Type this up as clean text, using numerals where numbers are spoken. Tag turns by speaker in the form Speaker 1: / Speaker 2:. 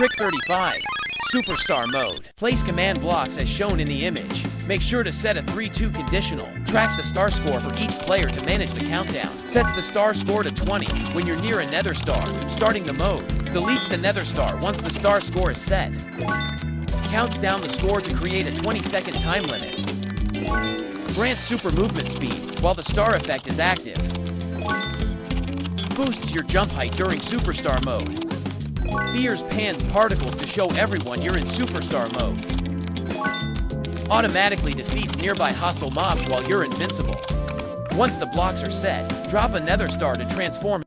Speaker 1: Trick 35. Superstar Mode. Place command blocks as shown in the image. Make sure to set a 3-2 conditional. Tracks the star score for each player to manage the countdown. Sets the star score to 20 when you're near a nether star, starting the mode. Deletes the nether star once the star score is set. Counts down the score to create a 20-second time limit. Grants super movement speed while the star effect is active. Boosts your jump height during superstar mode. Fears pans particles to show everyone you're in superstar mode. Automatically defeats nearby hostile mobs while you're invincible. Once the blocks are set, drop a nether star to transform.